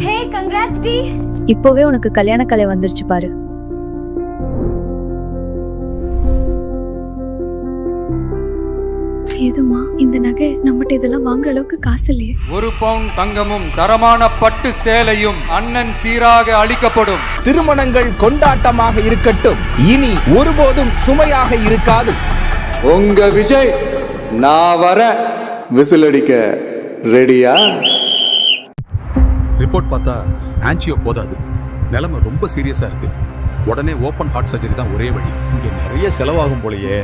ஹே congrats D. இப்போவே உனக்கு கல்யாண கலை வந்துருச்சு பாரு. ஏதுமா இந்த நகை நம்மகிட்ட இதெல்லாம் வாங்குற அளவுக்கு காசு இல்லையே. 1 பவுன் தங்கமும் தரமான பட்டு சேலையும் அண்ணன் சீராக அளிக்கப்படும். திருமணங்கள் கொண்டாட்டமாக இருக்கட்டும், இனி ஒருபோதும் சுமையாக இருக்காது. உங்க விஜய் நான் வர விசில் அடிக்க ரெடியா? ரிப்போர்ட் பார்த்தா ஆன்ஜியோ போதாது, நிலைமை ரொம்ப சீரியஸா இருக்கு. உடனே ஓப்பன் ஹார்ட் சர்ஜரி தான் ஒரே வழி. இங்க நிறைய செலவாகும் போலயே.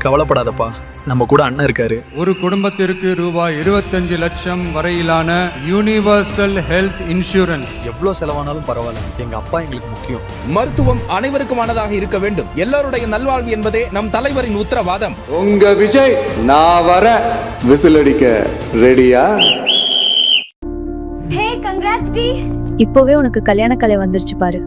கவலைப்படாதப்பா, நம்ம கூட அண்ணன் இருக்காரு. ஒரு குடும்பத்திற்கு ரூபாய் 25 லட்சம் வரையிலான யூனிவர்சல் ஹெல்த் இன்சூரன்ஸ். எவ்வளவு செலவானாலும் பரவாயில்ல, எங்க அப்பா எங்களுக்கு முக்கியம். மருத்துவம் அனைவருக்குமானதாக இருக்க வேண்டும். எல்லாருடைய நல்வாழ்வு என்பதே நம் தலைவரின் உத்தரவாதம். உங்க விஜய் நான் வர விசில் அடிக்க ரெடியா? ஹே கங்க்ராட்ஸ் டி. இப்போவே உனக்கு கல்யாண கலை வந்துருச்சு பாரு.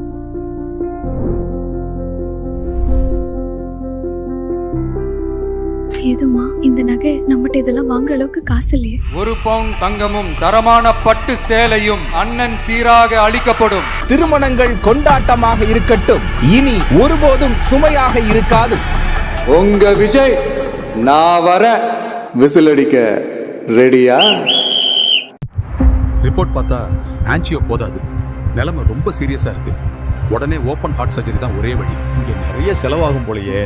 ஏதுமா இந்த நகை நம்மகிட்ட இதெல்லாம் வாங்குற அளவுக்கு காசு இல்லையே. 1 பவுன் தங்கமும் தரமான பட்டு சேலையும் அண்ணன் சீராக அளிக்கப்படும். திருமணங்கள் கொண்டாட்டமாக இருக்கட்டும், இனி ஒருபோதும் சுமையாக இருக்காது. உங்க விஜய் நான் வர விசில் அடிக்க ரெடியா? ரிப்போர்ட் பார்த்தா ஆன்ஜியோ போதாது, நிலைமை ரொம்ப சீரியஸா இருக்கு. உடனே ஓப்பன் ஹார்ட் சர்ஜரி தான் ஒரே வழி. இங்க நிறைய செலவாகும் போலயே.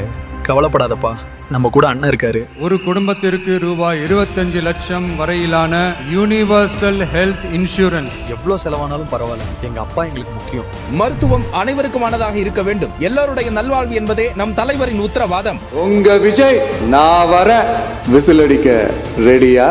கவலைப்படாதப்பா, நம்ம கூட அண்ணன் இருக்காரு. ஒரு குடும்பத்திற்கு ரூபாய் 25 லட்சம் வரையிலான யூனிவர்சல் ஹெல்த் இன்சூரன்ஸ். எவ்வளவு செலவானாலும் பரவாயில்ல, எங்க அப்பா எங்களுக்கு முக்கியம். மருத்துவம் அனைவருக்குமானதாக இருக்க வேண்டும். எல்லாருடைய நல்வாழ்வு என்பதே நம் தலைவரின் உத்தரவாதம். உங்க விஜய் நான் வர விசில் அடிக்க ரெடியா?